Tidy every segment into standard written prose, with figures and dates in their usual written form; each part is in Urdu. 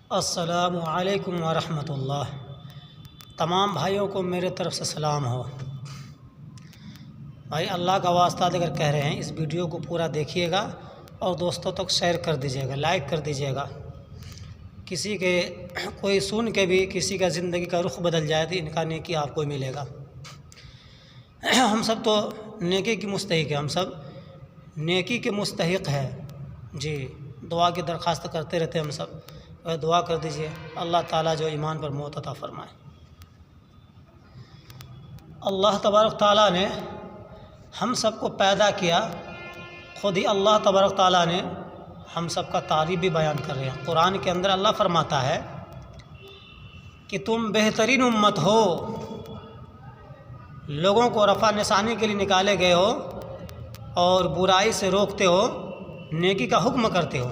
السلام علیکم ورحمۃ اللہ۔ تمام بھائیوں کو میرے طرف سے سلام ہو۔ بھائی اللہ کا واسطہ دے کر کہہ رہے ہیں، اس ویڈیو کو پورا دیکھیے گا اور دوستوں تک شیئر کر دیجیے گا، لائک کر دیجیے گا۔ کسی کے کوئی سن کے بھی کسی کا زندگی کا رخ بدل جائے تو ان کا نیکی آپ کو ملے گا۔ ہم سب تو نیکی کی مستحق ہیں، ہم سب نیکی کے مستحق ہیں جی۔ دعا کی درخواست کرتے رہتے ہیں ہم سب، دعا کر دیجئے اللہ تعالیٰ جو ایمان پر موت عطا فرمائے۔ اللہ تبارک تعالیٰ نے ہم سب کو پیدا کیا، خود ہی اللہ تبارک تعالیٰ نے ہم سب کا تعریف بھی بیان کر رہے ہیں۔ قرآن کے اندر اللہ فرماتا ہے کہ تم بہترین امت ہو، لوگوں کو رفع نشانی کے لیے نکالے گئے ہو اور برائی سے روکتے ہو، نیکی کا حکم کرتے ہو،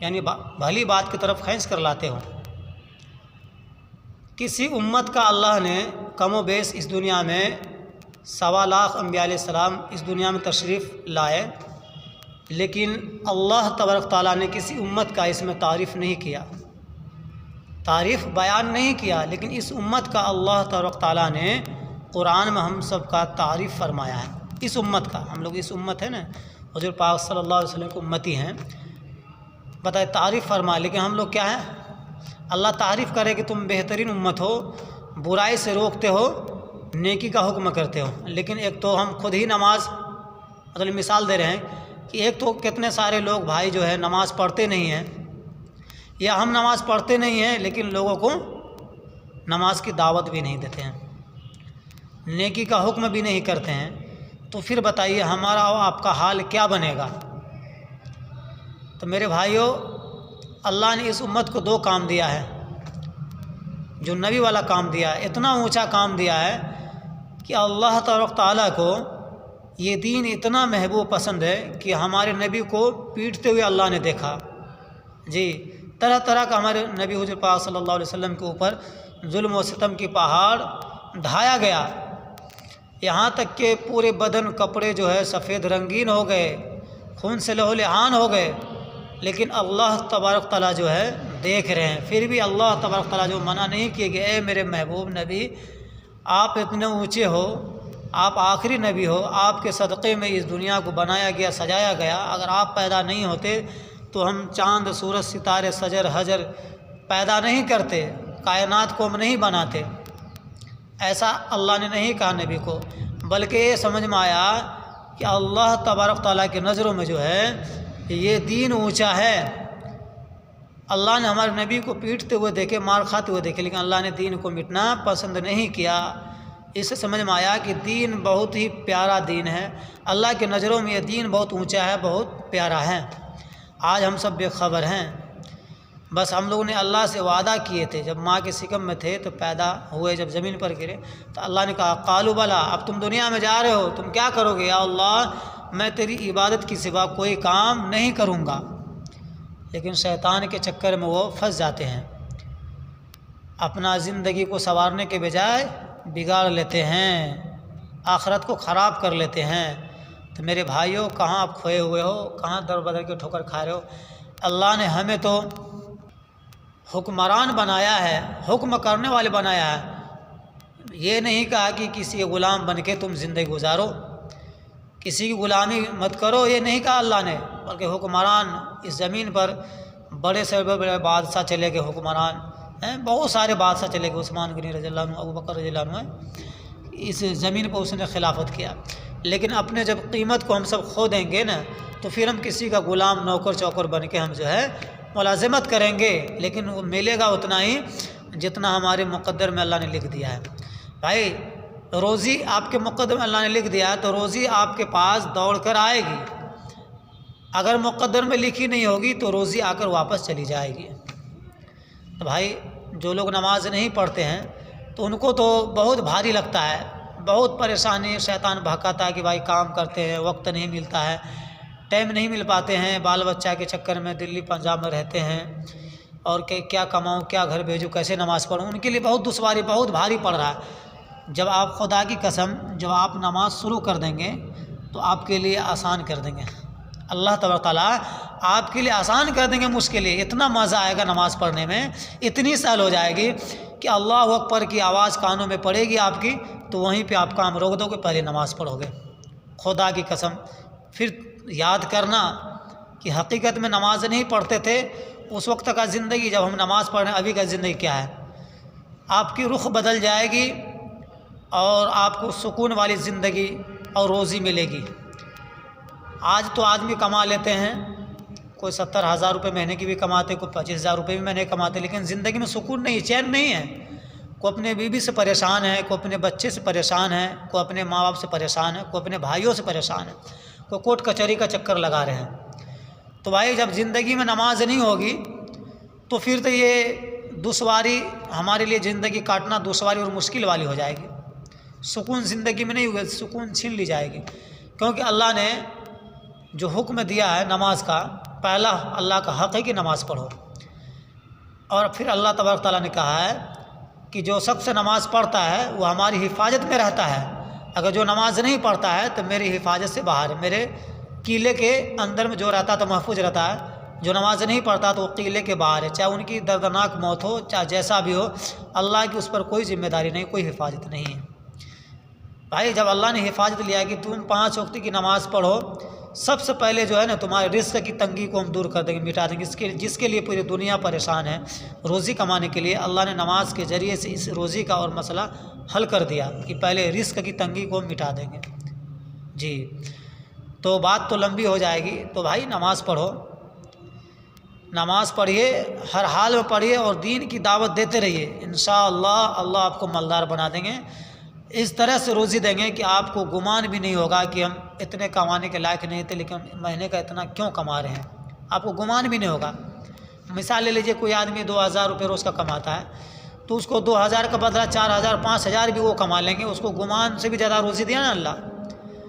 یعنی بھلی بات کی طرف کھینچ کر لاتے ہو۔ کسی امت کا اللہ نے کم و بیش اس دنیا میں 1.25 لاکھ انبیاء علیہ السلام اس دنیا میں تشریف لائے، لیکن اللہ تبارک تعالیٰ نے کسی امت کا اس میں تعریف نہیں کیا، تعریف بیان نہیں کیا، لیکن اس امت کا اللہ تبارک تعالیٰ نے قرآن میں ہم سب کا تعریف فرمایا ہے۔ اس امت کا، ہم لوگ اس امت ہے نا، حضور پاک صلی اللہ علیہ وسلم کی امتی ہیں، بتائے تعریف فرما، لیکن ہم لوگ کیا ہیں؟ اللہ تعریف کرے کہ تم بہترین امت ہو، برائی سے روکتے ہو، نیکی کا حکم کرتے ہو، لیکن ایک تو ہم خود ہی نماز، مطلب مثال دے رہے ہیں کہ ایک تو کتنے سارے لوگ بھائی جو ہے نماز پڑھتے نہیں ہیں، یا ہم نماز پڑھتے نہیں ہیں لیکن لوگوں کو نماز کی دعوت بھی نہیں دیتے ہیں، نیکی کا حکم بھی نہیں کرتے ہیں، تو پھر بتائیے ہمارا اور آپ کا حال کیا بنے گا؟ تو میرے بھائیوں، اللہ نے اس امت کو 2 کام دیا ہے، جو نبی والا کام دیا ہے، اتنا اونچا کام دیا ہے کہ اللہ تبارک تعالیٰ کو یہ دین اتنا محبوب پسند ہے کہ ہمارے نبی کو پیٹتے ہوئے اللہ نے دیکھا جی۔ طرح طرح کا ہمارے نبی حضور پاک صلی اللہ علیہ وسلم کے اوپر ظلم و ستم کی پہاڑ ڈھایا گیا، یہاں تک کہ پورے بدن کپڑے جو ہے سفید رنگین ہو گئے، خون سے لہو لہان ہو گئے، لیکن اللہ تبارک تعالیٰ جو ہے دیکھ رہے ہیں، پھر بھی اللہ تبارک تعالیٰ جو منع نہیں کیے کہ اے میرے محبوب نبی، آپ اتنے اونچے ہو، آپ آخری نبی ہو، آپ کے صدقے میں اس دنیا کو بنایا گیا، سجایا گیا، اگر آپ پیدا نہیں ہوتے تو ہم چاند سورج ستارے شجر حجر پیدا نہیں کرتے، کائنات کو ہم نہیں بناتے۔ ایسا اللہ نے نہیں کہا نبی کو، بلکہ یہ سمجھ میں آیا کہ اللہ تبارک تعالیٰ کی نظروں میں جو ہے یہ دین اونچا ہے۔ اللہ نے ہمارے نبی کو پیٹتے ہوئے دیکھے، مار کھاتے ہوئے دیکھے، لیکن اللہ نے دین کو مٹنا پسند نہیں کیا۔ اس سے سمجھ میں آیا کہ دین بہت ہی پیارا دین ہے، اللہ کی نظروں میں یہ دین بہت اونچا ہے، بہت پیارا ہے۔ آج ہم سب بے خبر ہیں، بس ہم لوگوں نے اللہ سے وعدہ کیے تھے، جب ماں کے شکم میں تھے تو پیدا ہوئے، جب زمین پر گرے تو اللہ نے کہا قالوا بلا، اب تم دنیا میں جا رہے ہو، تم کیا کرو گے؟ یا اللہ میں تیری عبادت کی سوا کوئی کام نہیں کروں گا، لیکن شیطان کے چکر میں وہ پھنس جاتے ہیں، اپنا زندگی کو سنوارنے کے بجائے بگاڑ لیتے ہیں، آخرت کو خراب کر لیتے ہیں۔ تو میرے بھائیوں، کہاں آپ کھوئے ہوئے ہو، کہاں در بدر کے ٹھوکر کھا رہے ہو؟ اللہ نے ہمیں تو حکمران بنایا ہے، حکم کرنے والے بنایا ہے، یہ نہیں کہا کہ کسی کے غلام بن کے تم زندگی گزارو، کسی کی غلامی مت کرو، یہ نہیں کہا اللہ نے، بلکہ حکمران اس زمین پر بڑے سے بڑے بادشاہ چلے گئے، حکمران ہیں، بہت سارے بادشاہ چلے گئے، عثمان غنی رضی اللہ عنہ، ابو بکر رضی اللہ عنہ، اس زمین پر اس نے خلافت کیا، لیکن اپنے جب قیمت کو ہم سب کھو دیں گے نا، تو پھر ہم کسی کا غلام نوکر چوکر بن کے ہم جو ہے ملازمت کریں گے، لیکن وہ ملے گا اتنا ہی جتنا ہمارے مقدر میں اللہ نے لکھ دیا ہے۔ بھائی روزی آپ کے مقدر میں اللہ نے لکھ دیا ہے تو روزی آپ کے پاس دوڑ کر آئے گی، اگر مقدر میں لکھی نہیں ہوگی تو روزی آ کر واپس چلی جائے گی۔ تو بھائی جو لوگ نماز نہیں پڑھتے ہیں تو ان کو تو بہت بھاری لگتا ہے، بہت پریشانی، شیطان بہکاتا ہے کہ بھائی کام کرتے ہیں، وقت نہیں ملتا ہے، ٹائم نہیں مل پاتے ہیں، بال بچہ کے چکر میں دلی پنجاب میں رہتے ہیں، اور کہ کیا کماؤں، کیا گھر بھیجوں، کیسے نماز پڑھوں، ان کے لیے بہت دشواری، بہت بھاری پڑ رہا ہے۔ جب آپ خدا کی قسم، جب آپ نماز شروع کر دیں گے تو آپ کے لیے آسان کر دیں گے، اللہ تبارک تعالیٰ آپ کے لیے آسان کر دیں گے مشکلیں. اتنا مزہ آئے گا نماز پڑھنے میں، اتنی سہل ہو جائے گی کہ اللہ اکبر کی آواز کانوں میں پڑے گی آپ کی تو وہیں پہ آپ کام روک دو گے، پہلے نماز پڑھو گے. خدا کی قسم پھر یاد کرنا کہ حقیقت میں نماز نہیں پڑھتے تھے اس وقت کا زندگی، جب ہم نماز پڑھ رہے ہیں ابھی کا زندگی کیا ہے. آپ کی رخ بدل جائے گی اور آپ کو سکون والی زندگی اور روزی ملے گی. آج تو آدمی کما لیتے ہیں، کوئی 70,000 روپے مہینے کی بھی کماتے، کوئی 25,000 روپے بھی مہینے کماتے، لیکن زندگی میں سکون نہیں، چین نہیں ہے. کوئی اپنے بیوی سے پریشان ہے، کوئی اپنے بچے سے پریشان ہے، کوئی اپنے ماں باپ سے پریشان ہے، کوئی اپنے بھائیوں سے پریشان ہے، کوئی کورٹ کچہری کا چکر لگا رہے ہیں. تو بھائی جب زندگی میں نماز نہیں ہوگی تو پھر تو یہ دشواری ہمارے لیے زندگی کاٹنا دشواری اور مشکل والی ہو جائے گی. سکون زندگی میں نہیں ہوگا، سکون چھین لی جائے گی. کیونکہ اللہ نے جو حکم دیا ہے نماز کا، پہلا اللہ کا حق ہے کہ نماز پڑھو. اور پھر اللہ تبارک تعالیٰ نے کہا ہے کہ جو شخص نماز پڑھتا ہے وہ ہماری حفاظت میں رہتا ہے. اگر جو نماز نہیں پڑھتا ہے تو میری حفاظت سے باہر ہے، میرے قلعے کے اندر میں جو رہتا تو محفوظ رہتا ہے. جو نماز نہیں پڑھتا تو وہ قلعے کے باہر ہے، چاہے ان کی دردناک موت ہو، چاہے جیسا بھی ہو، اللہ کی اس پر کوئی ذمہ داری نہیں، کوئی حفاظت نہیں ہے. بھائی جب اللہ نے حفاظت لیا کہ تم 5 وقت کی نماز پڑھو، سب سے پہلے جو ہے نا تمہارے رزق کی تنگی کو ہم دور کر دیں گے، مٹا دیں گے. جس کے لیے پوری دنیا پریشان ہے روزی کمانے کے لیے، اللہ نے نماز کے ذریعے سے اس روزی کا اور مسئلہ حل کر دیا کہ پہلے رزق کی تنگی کو ہم مٹا دیں گے. جی تو بات تو لمبی ہو جائے گی. تو بھائی نماز پڑھو، نماز پڑھیے، ہر حال میں پڑھیے اور دین کی دعوت دیتے رہیے. انشاءاللہ اللہ آپ کو مالدار بنا دیں گے، اس طرح سے روزی دیں گے کہ آپ کو گمان بھی نہیں ہوگا کہ ہم اتنے کمانے کے لائق نہیں تھے لیکن مہینے کا اتنا کیوں کما رہے ہیں. آپ کو گمان بھی نہیں ہوگا. مثال لے لیجیے، کوئی آدمی 2,000 روپے روز کا کماتا ہے تو اس کو 2,000 کا بدلہ 4,000 5,000 بھی وہ کما لیں گے، اس کو گمان سے بھی زیادہ روزی دیا نا اللہ.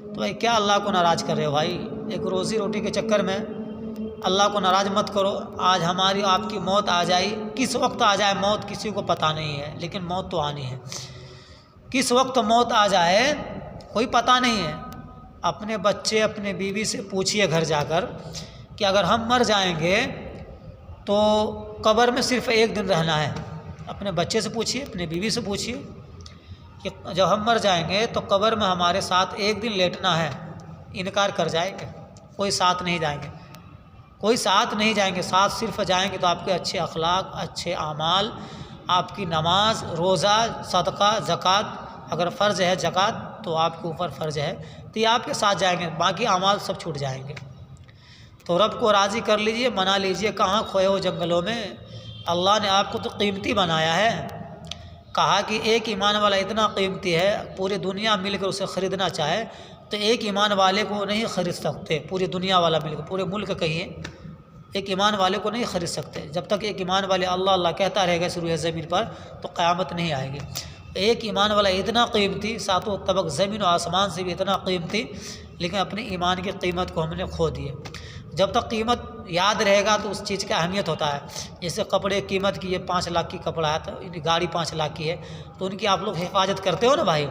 تو بھائی کیا اللہ کو ناراض کر رہے ہو بھائی؟ ایک روزی روٹی کے چکر میں اللہ کو ناراض مت کرو. آج ہماری آپ کی موت آ جائے، کس وقت آ جائے موت کسی کو پتہ نہیں ہے، لیکن موت تو آنی ہے. کس وقت موت آ جائے کوئی پتہ نہیں ہے. اپنے بچے اپنے بیوی سے پوچھئے گھر جا کر کہ اگر ہم مر جائیں گے تو قبر میں صرف 1 دن رہنا ہے. اپنے بچے سے پوچھئے، اپنے بیوی سے پوچھئے کہ جب ہم مر جائیں گے تو قبر میں ہمارے ساتھ 1 دن لیٹنا ہے. انکار کر جائیں گے، کوئی ساتھ نہیں جائیں گے، کوئی ساتھ نہیں جائیں گے. ساتھ صرف جائیں گے تو آپ کے اچھے اخلاق، اچھے اعمال، آپ کی نماز، روزہ، صدقہ، زکوٰۃ، اگر فرض ہے زکوٰۃ تو آپ کے اوپر فرض ہے تو یہ آپ کے ساتھ جائیں گے، باقی اعمال سب چھوٹ جائیں گے. تو رب کو راضی کر لیجئے، منا لیجئے. کہاں کھوئے ہو جنگلوں میں؟ اللہ نے آپ کو تو قیمتی بنایا ہے. کہا کہ ایک ایمان والا اتنا قیمتی ہے، پوری دنیا مل کر اسے خریدنا چاہے تو ایک ایمان والے کو نہیں خرید سکتے. پوری دنیا والا مل کر، پورے ملک کہیے، ایک ایمان والے کو نہیں خرید سکتے. جب تک ایک ایمان والے اللہ اللہ کہتا رہے گا اس روئے زمین پر تو قیامت نہیں آئے گی. ایک ایمان والا اتنا قیمتی، ساتوں طبق زمین و آسمان سے بھی اتنا قیمتی، لیکن اپنے ایمان کی قیمت کو ہم نے کھو دیے. جب تک قیمت یاد رہے گا تو اس چیز کا اہمیت ہوتا ہے. جیسے کپڑے قیمت کی، یہ 5 لاکھ کی کپڑا ہے تو گاڑی 5 لاکھ کی ہے تو ان کی آپ لوگ حفاظت کرتے ہو نا بھائی.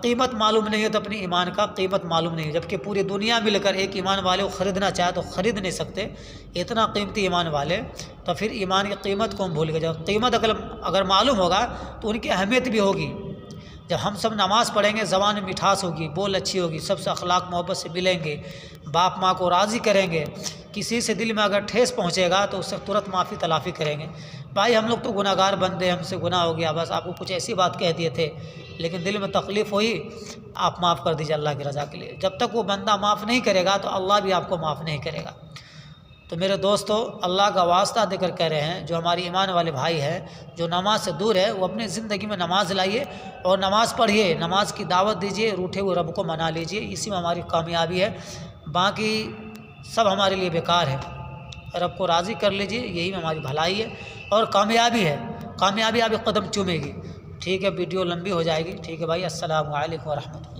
قیمت معلوم نہیں ہے تو اپنی ایمان کا قیمت معلوم نہیں ہے. جبکہ پوری دنیا مل کر ایک ایمان والے کو خریدنا چاہے تو خرید نہیں سکتے، اتنا قیمتی ایمان والے. تو پھر ایمان کی قیمت کو ہم بھول گئے. جب قیمت اگر معلوم ہوگا تو ان کی اہمیت بھی ہوگی. جب ہم سب نماز پڑھیں گے، زبان میں مٹھاس ہوگی، بول اچھی ہوگی، سب سے اخلاق محبت سے ملیں گے، باپ ماں کو راضی کریں گے. کسی سے دل میں اگر ٹھیس پہنچے گا تو اس سے ترنت معافی تلافی کریں گے. بھائی ہم لوگ تو گناہ گار بندے، ہم سے گناہ ہو گیا، بس آپ کو کچھ ایسی بات کہہ دیے تھے لیکن دل میں تکلیف ہوئی، آپ معاف کر دیجیے اللہ کی رضا کے لیے. جب تک وہ بندہ معاف نہیں کرے گا تو اللہ بھی آپ کو معاف نہیں کرے گا. تو میرے دوستو، اللہ کا واسطہ دے کر کہہ رہے ہیں، جو ہماری ایمان والے بھائی ہیں جو نماز سے دور ہے، وہ اپنی زندگی میں نماز لائیے اور نماز پڑھیے، نماز کی دعوت دیجیے، روٹھے ہوئے رب کو منا لیجیے. اسی میں ہماری کامیابی ہے، باقی سب ہمارے لیے بیکار ہے. رب کو راضی کر لیجیے، یہی میں ہماری بھلائی ہے اور کامیابی ہے. کامیابی آپ قدم چومے گی. ٹھیک ہے، ویڈیو لمبی ہو جائے گی. ٹھیک ہے بھائی، السلام علیکم ورحمۃ اللہ.